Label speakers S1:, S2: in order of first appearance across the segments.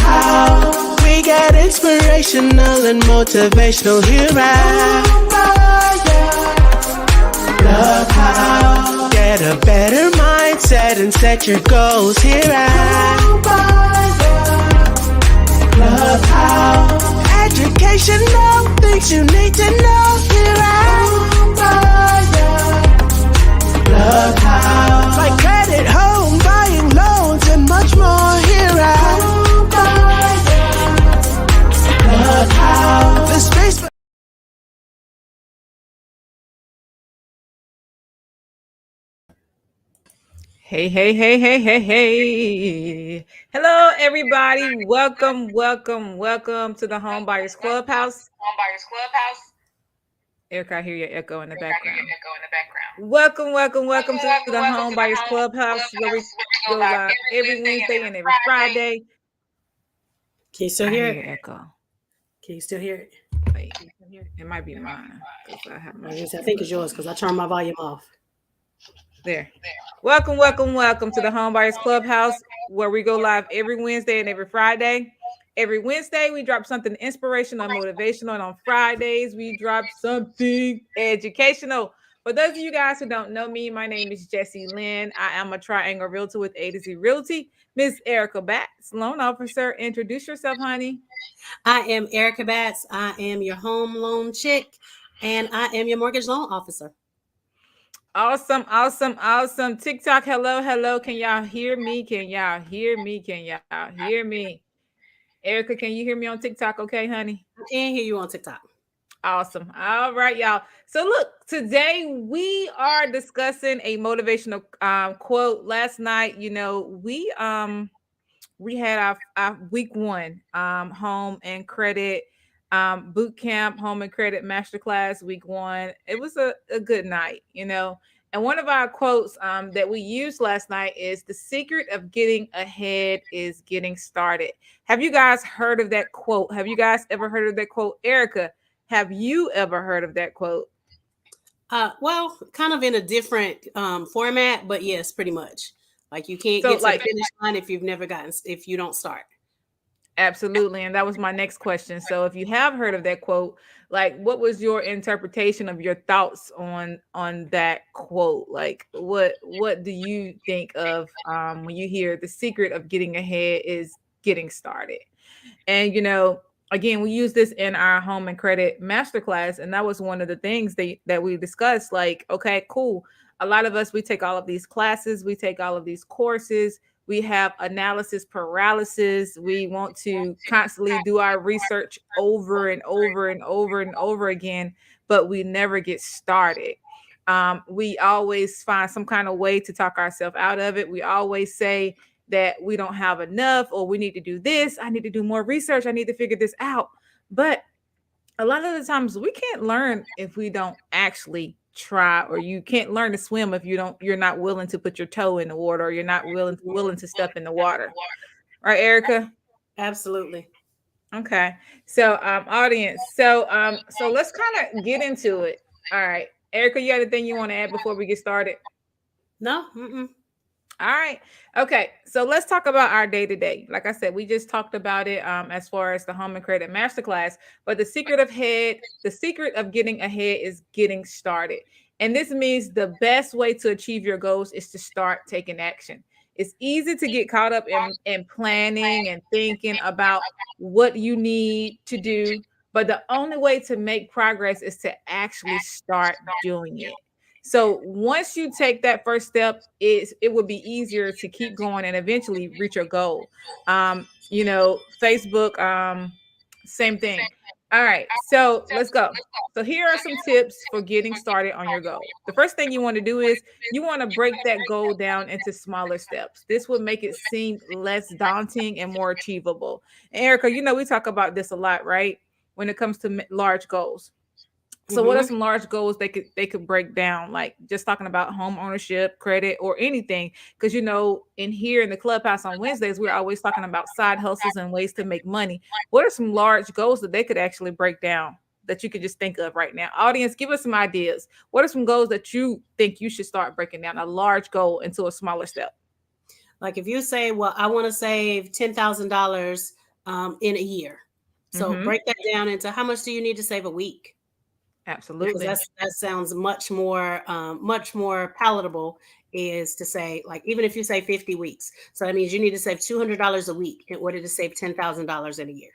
S1: how we get inspirational and motivational here at Love How. Get a better mindset and set your goals here at Love How. Educational things you need to know here at Love How. Like credit, home, buying loans, and much more here at Love How. The space for
S2: Hey, hey, hey, hey, hey, hey. Hello, everybody. Welcome to the Home Buyers Clubhouse. Erica, I hear your echo in the background. Welcome to the Home Buyers Clubhouse, where we go live every Wednesday and every Friday.
S3: Can you still
S2: I
S3: hear
S2: hear
S3: it?
S2: your echo.
S3: Can you still hear it?
S2: Wait, it might be mine.
S3: I think it's yours because I turned my volume off.
S2: There. Welcome to the Home Buyers Clubhouse, where we go live every Wednesday and every Friday. Every Wednesday, we drop something inspirational and motivational. And on Fridays, we drop something educational. For those of you guys who don't know me, my name is Jessie Lynn. I am a triangle realtor with A to Z Realty. Miss Erica Batts, loan officer. Introduce yourself, honey.
S3: I am Erica Batts. I am your home loan chick, and I am your mortgage loan officer.
S2: Awesome. TikTok, hello. Can y'all hear me? Erica, can you hear me on TikTok? Okay, honey.
S3: I can hear you on TikTok.
S2: Awesome. All right, y'all. So look, today we are discussing a motivational quote. Last night, we had our week 1 home and credit boot camp, home and credit masterclass week 1. It was a good night, And one of our quotes that we used last night is the secret of getting ahead is getting started. Have you guys heard of that quote? Have you guys ever heard of that quote? Erica, have you ever heard of that quote?
S3: Well, kind of in a different format, but yes, pretty much. Like you can't get to the finish line if if you don't start.
S2: Absolutely. And that was my next question. So if you have heard of that quote, like what was your interpretation of your thoughts on that quote? Like what do you think of when you hear the secret of getting ahead is getting started? And again, we use this in our home and credit masterclass, and that was one of the things that we discussed. Like, okay, cool. A lot of us, we take all of these classes, we take all of these courses, we have analysis paralysis. We want to constantly do our research over and over again, but we never get started. We always find some kind of way to talk ourselves out of it. We always say that we don't have enough, or we need to do this. I need to do more research. I need to figure this out. But a lot of the times we can't learn if we don't actually try, or you can't learn to swim if you're not willing to put your toe in the water, or you're not willing to step in the water. Right, Erica?
S3: Absolutely.
S2: Okay. So audience, so let's kind of get into it. All right. Erica, you got anything you want to add before we get started?
S3: No.
S2: All right. Okay. So let's talk about our day-to-day. Like I said, we just talked about it as far as the home and credit masterclass. But the secret of getting ahead is getting started. And this means the best way to achieve your goals is to start taking action. It's easy to get caught up in planning and thinking about what you need to do. But the only way to make progress is to actually start doing it. So once you take that first step, it will be easier to keep going and eventually reach your goal. Facebook, same thing. All right, so let's go. So here are some tips for getting started on your goal. The first thing you want to do is you want to break that goal down into smaller steps. This would make it seem less daunting and more achievable. And Erica, we talk about this a lot, right? When it comes to large goals. So what are some large goals they could break down? Like just talking about home ownership, credit, or anything. Because in the clubhouse on Wednesdays, we're always talking about side hustles and ways to make money. What are some large goals that they could actually break down that you could just think of right now? Audience, give us some ideas. What are some goals that you think you should start breaking down a large goal into a smaller step?
S3: Like if you say, well, I want to save $10,000 in a year. So break that down into how much do you need to save a week?
S2: Absolutely.
S3: Because that sounds much more palatable, is to say, like, even if you say 50 weeks. So that means you need to save $200 a week in order to save $10,000 in a year.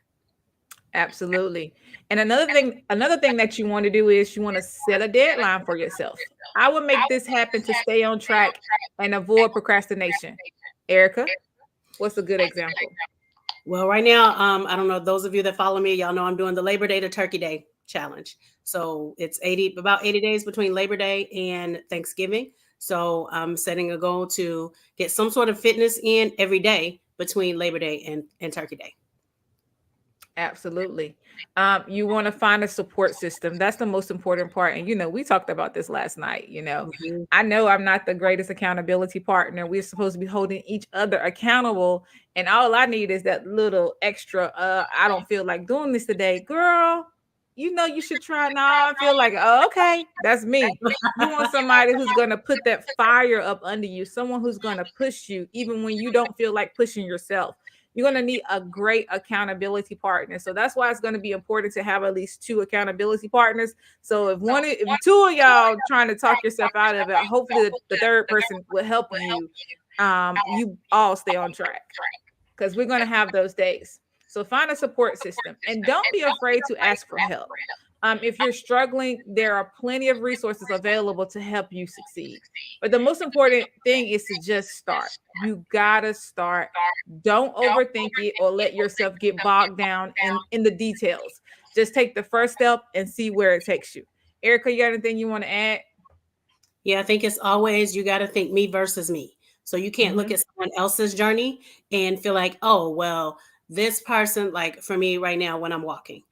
S2: Absolutely. And another thing that you want to do is you want to set a deadline for yourself. I would make this happen to stay on track and avoid procrastination. Erica, what's a good example?
S3: Well, right now, I don't know, those of you that follow me, y'all know I'm doing the Labor Day to Turkey Day challenge. So it's about 80 days between Labor Day and Thanksgiving. So I'm setting a goal to get some sort of fitness in every day between Labor Day and Turkey Day.
S2: Absolutely. You want to find a support system. That's the most important part. And, we talked about this last night. I know I'm not the greatest accountability partner. We're supposed to be holding each other accountable. And all I need is that little extra, I don't feel like doing this today. Girl, you should try. Now I feel like, oh, okay, that's me. You want somebody who's going to put that fire up under you, someone who's going to push you, even when you don't feel like pushing yourself. You're going to need a great accountability partner. So that's why it's going to be important to have at least 2 accountability partners. So if 2 of y'all trying to talk yourself out of it, hopefully the third person will help you. You all stay on track, because we're going to have those days. So find a support system, and don't be afraid to ask for help. If you're struggling, there are plenty of resources available to help you succeed. But the most important thing is to just start. You gotta start. Don't overthink it or let yourself get bogged down in the details. Just take the first step and see where it takes you. Erica, you got anything you want to add?
S3: Yeah, I think it's always, you got to think me versus me. So you can't look at someone else's journey and feel like, oh, well, this person, like for me right now when I'm walking,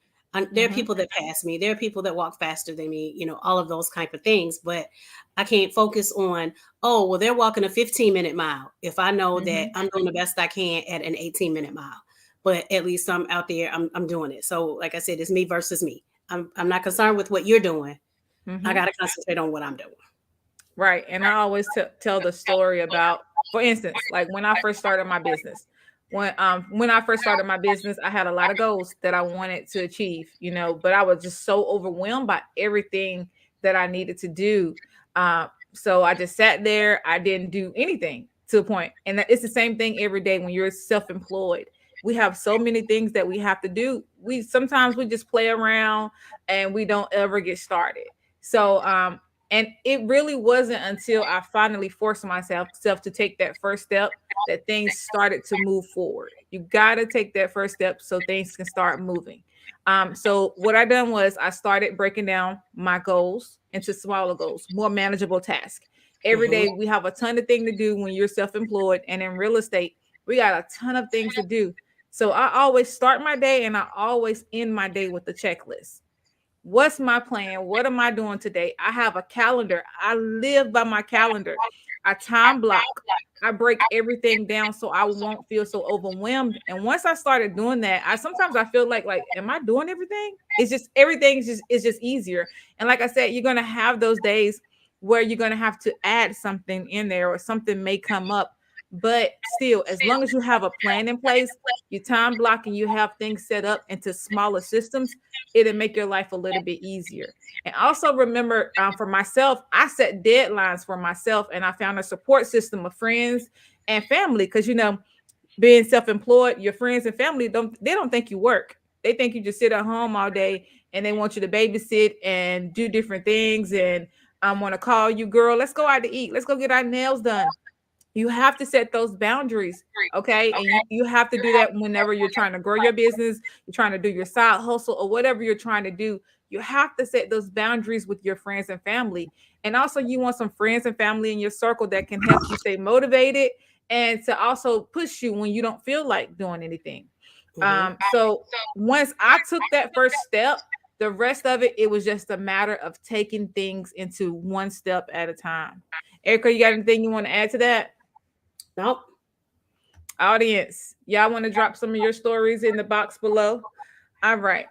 S3: there are people that pass me. There are people that walk faster than me, all of those type of things. But I can't focus on, oh, well, they're walking a 15-minute mile if I know that I'm doing the best I can at an 18-minute mile. But at least I'm out there, I'm doing it. So like I said, it's me versus me. I'm not concerned with what you're doing. I got to concentrate on what I'm doing.
S2: Right. And I always tell the story about, for instance, like when I first started my business. When I first started my business, I had a lot of goals that I wanted to achieve, but I was just so overwhelmed by everything that I needed to do. So I just sat there. I didn't do anything to a point. And it's the same thing every day when you're self-employed. We have so many things that we have to do. Sometimes we just play around and we don't ever get started. So, and it really wasn't until I finally forced myself to take that first step that things started to move forward. You got to take that first step so things can start moving. So what I done was I started breaking down my goals into smaller goals, more manageable tasks. Every day we have a ton of things to do when you're self-employed, and in real estate, we got a ton of things to do. So I always start my day and I always end my day with a checklist. What's my plan? What am I doing today? I have a calendar. I live by my calendar. I time block. I break everything down so I won't feel so overwhelmed. And once I started doing that, sometimes I feel like, am I doing everything? It's just everything is just easier. And like I said, you're gonna have those days where you're gonna have to add something in there or something may come up. But still, as long as you have a plan in place, you time block and you have things set up into smaller systems, it'll make your life a little bit easier. And also remember, for myself, I set deadlines for myself, and I found a support system of friends and family. Because being self-employed, your friends and family don't think you work. They think you just sit at home all day, and they want you to babysit and do different things. And I want to call you, girl, let's go out to eat. Let's go get our nails done. You have to set those boundaries, okay? And you have to do that whenever you're trying to grow your business, you're trying to do your side hustle, or whatever you're trying to do. You have to set those boundaries with your friends and family. And also, you want some friends and family in your circle that can help you stay motivated and to also push you when you don't feel like doing anything. So once I took that first step, the rest of it was just a matter of taking things into one step at a time. Erica, you got anything you want to add to that?
S3: Nope.
S2: Audience, y'all want to drop some of your stories in the box below? All right.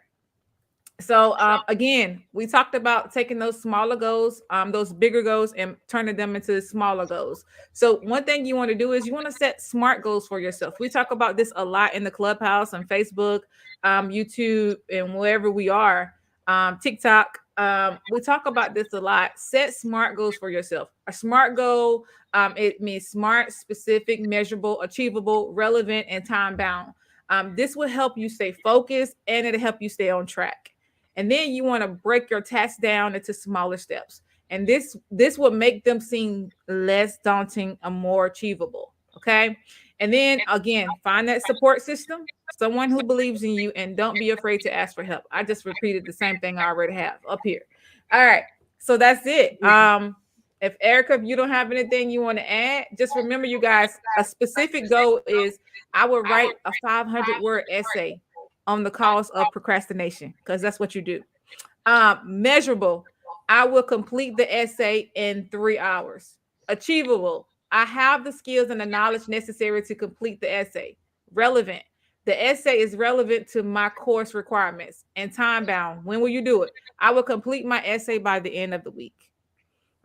S2: So again, we talked about taking those smaller goals, those bigger goals, and turning them into smaller goals. So one thing you want to do is you want to set SMART goals for yourself. We talk about this a lot in the Clubhouse, on Facebook, YouTube, and wherever we are, TikTok. We talk about this a lot. Set SMART goals for yourself. A SMART goal, it means smart, specific, measurable, achievable, relevant, and time bound. This will help you stay focused, and it'll help you stay on track. And then you want to break your tasks down into smaller steps. And this will make them seem less daunting and more achievable. Okay. And then again, find that support system, someone who believes in you, and don't be afraid to ask for help. I just repeated the same thing I already have up here. All right. So that's it. If Erica, if you don't have anything you want to add, just remember, you guys, a specific goal is I will write a 500-word essay on the cause of procrastination, because that's what you do. Measurable, I will complete the essay in 3 hours. Achievable, I have the skills and the knowledge necessary to complete the essay. Relevant, the essay is relevant to my course requirements. And time bound, when will you do it? I will complete my essay by the end of the week.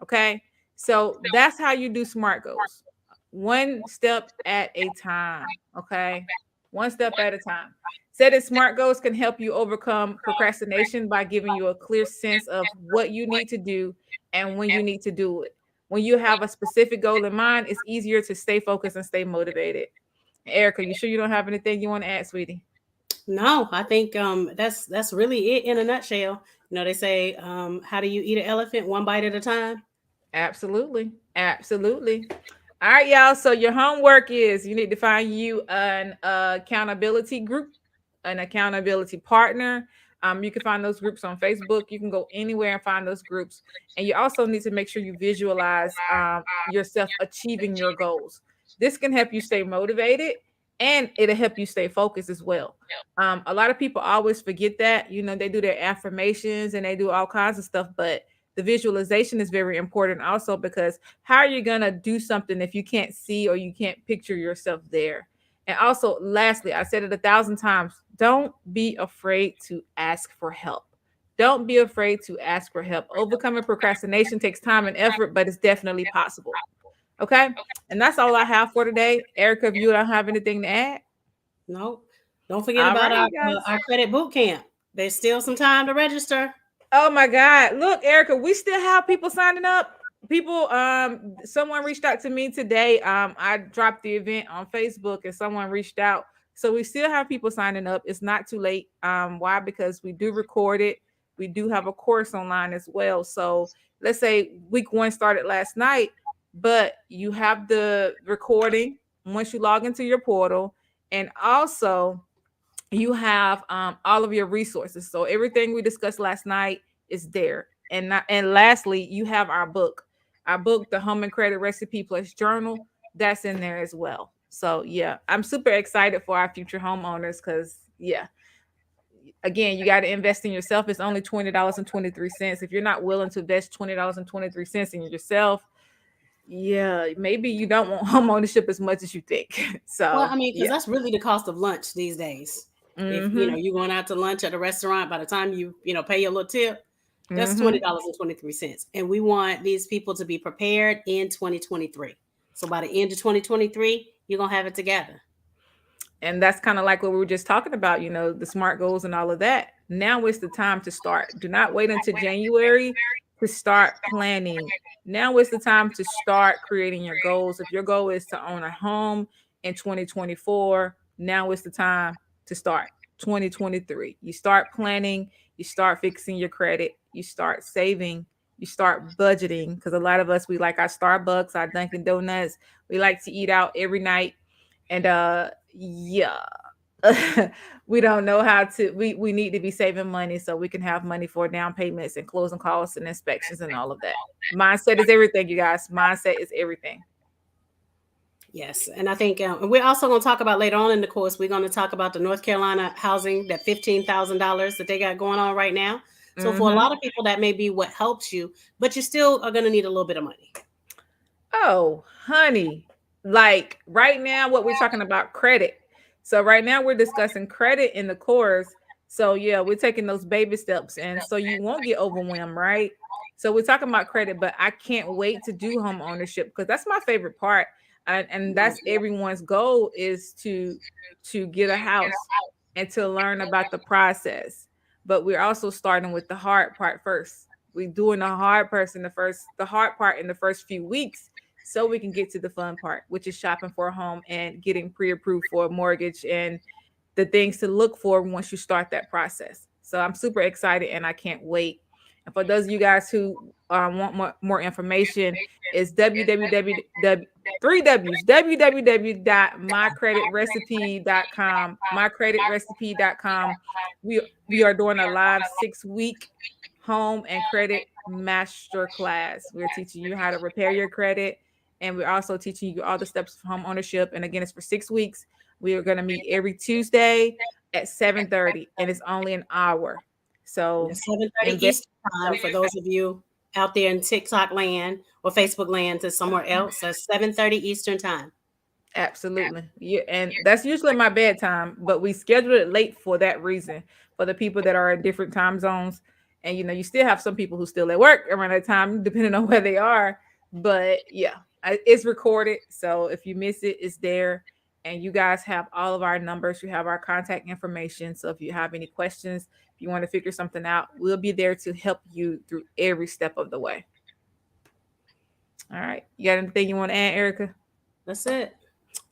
S2: Okay, so that's how you do SMART goals. One step at a time. Okay, one step at a time. Setting SMART goals can help you overcome procrastination by giving you a clear sense of what you need to do and when you need to do it. When you have a specific goal in mind, it's easier to stay focused and stay motivated. Erica, you sure you don't have anything you want to add, sweetie?
S3: No, I think that's really it in a nutshell. You know, they say, how do you eat an elephant? One bite at a time.
S2: Absolutely. Absolutely. All right, y'all. So your homework is you need to find you an accountability group, an accountability partner. You can find those groups on Facebook. You can go anywhere and find those groups. And you also need to make sure you visualize yourself achieving your goals. This can help you stay motivated, and it'll help you stay focused as well. A lot of people always forget that. You know, they do their affirmations and they do all kinds of stuff, but the visualization is very important also, because how are you going to do something if you can't see or you can't picture yourself there? And also, lastly, I said it 1,000 times, don't be afraid to ask for help. Don't be afraid to ask for help. Overcoming procrastination takes time and effort, but it's definitely possible. Okay. And that's all I have for today. Erica, if you don't have anything to add.
S3: Nope. Don't forget
S2: All
S3: about
S2: right, guys.
S3: our credit boot camp. There's still some time to register.
S2: Oh my God. Look, Erica, we still have people signing up. People, someone reached out to me today. I dropped the event on Facebook and someone reached out. So we still have people signing up. It's not too late. Why? Because we do record it. We do have a course online as well. So let's say week 1 started last night, but you have the recording once you log into your portal. And also you have all of your resources. So everything we discussed last night is there. And lastly, you have our book, The Home and Credit Recipe Plus Journal. That's in there as well. So yeah, I'm super excited for our future homeowners, because yeah, again, you got to invest in yourself. It's only $20.23. If you're not willing to invest $20.23 in yourself, yeah, maybe you don't want home ownership as much as you think. So
S3: Well, I mean, because
S2: yeah.
S3: that's really the cost of lunch these days. If
S2: Mhm.
S3: you're going out to lunch at a restaurant, by the time you pay your little tip, that's
S2: Mhm.
S3: $20.23. And we want these people to be prepared in 2023. So by the end of 2023, you're gonna have it together.
S2: And that's kind of like what we were just talking about, you know, the SMART goals and all of that. Now is the time to start. Do not wait until January to start planning. Now is the time to start creating your goals. If your goal is to own a home in 2024, now is the time to start. 2023. You start planning, you start fixing your credit, you start saving, you start budgeting, because a lot of us, we like our Starbucks, our Dunkin' Donuts. We like to eat out every night. And yeah. We don't know how to, we need to be saving money so we can have money for down payments and closing costs and inspections and all of that. Mindset is everything, you guys. Mindset is everything.
S3: Yes, and I think we're also going to talk about later on in the course. We're going to talk about the North Carolina housing, that $15,000 that they got going on right now. So for a lot of people, that may be what helps you, but you still are going to need a little bit of money.
S2: Oh, honey, like right now, what we're talking about, credit. So right now we're discussing credit in the course. So yeah, we're taking those baby steps, and so you won't get overwhelmed, right? So we're talking about credit, but I can't wait to do home ownership because that's my favorite part, and that's everyone's goal is to get a house and to learn about the process. But we're also starting with the hard part first. We're doing the hard part in the first few weeks, so we can get to the fun part, which is shopping for a home and getting pre-approved for a mortgage and the things to look for once you start that process. So I'm super excited and I can't wait. And for those of you guys who want more information, it's www.mycreditrecipe.com. Mycreditrecipe.com. We are doing a live 6-week home and credit master class. We're teaching you how to repair your credit, and we're also teaching you all the steps of home ownership. And again, it's for 6 weeks. We are going to meet every Tuesday at 7:30, and it's only an hour. So
S3: 7:30 Eastern time for those of you out there in TikTok land or Facebook land to somewhere else. So 7:30 Eastern time.
S2: Absolutely. Yeah, and that's usually my bedtime, but we schedule it late for that reason, for the people that are in different time zones. And you still have some people who still at work around that time, depending on where they are. But yeah, it's recorded. So if you miss it, it's there. And you guys have all of our numbers. You have our contact information. So if you have any questions, if you want to figure something out, we'll be there to help you through every step of the way. All right. You got anything you want to add, Erica?
S3: That's it.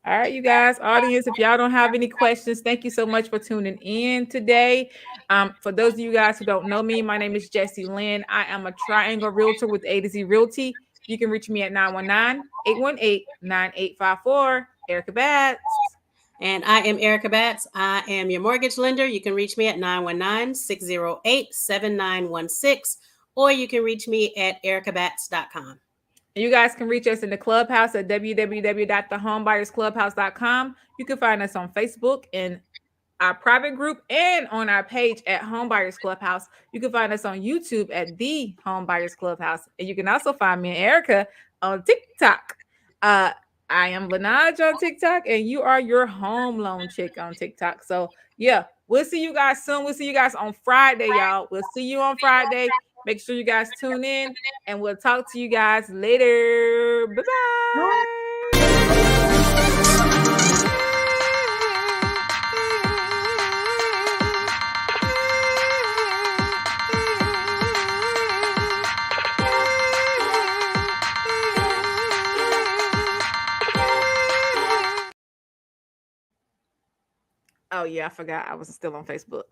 S2: All right, you guys, audience, if y'all don't have any questions, thank you so much for tuning in today. For those of you guys who don't know me, my name is Jessie Lynn. I am a triangle realtor with A to Z Realty. You can reach me at 919-818-9854. Erica Batts.
S3: And I am Erica Batts. I am your mortgage lender. You can reach me at 919-608-7916, or you can reach me at ericabatts.com.
S2: And you guys can reach us in the clubhouse at www.thehomebuyersclubhouse.com. You can find us on Facebook in our private group and on our page at Homebuyers Clubhouse. You can find us on YouTube at The Homebuyers Clubhouse. And you can also find me and Erica on TikTok. I am Lanaj on TikTok, and you are your home loan chick on TikTok. So yeah, we'll see you guys soon. We'll see you guys on Friday, y'all. We'll see you on Friday. Make sure you guys tune in, and we'll talk to you guys later. Bye-bye. Oh, yeah, I forgot I was still on Facebook.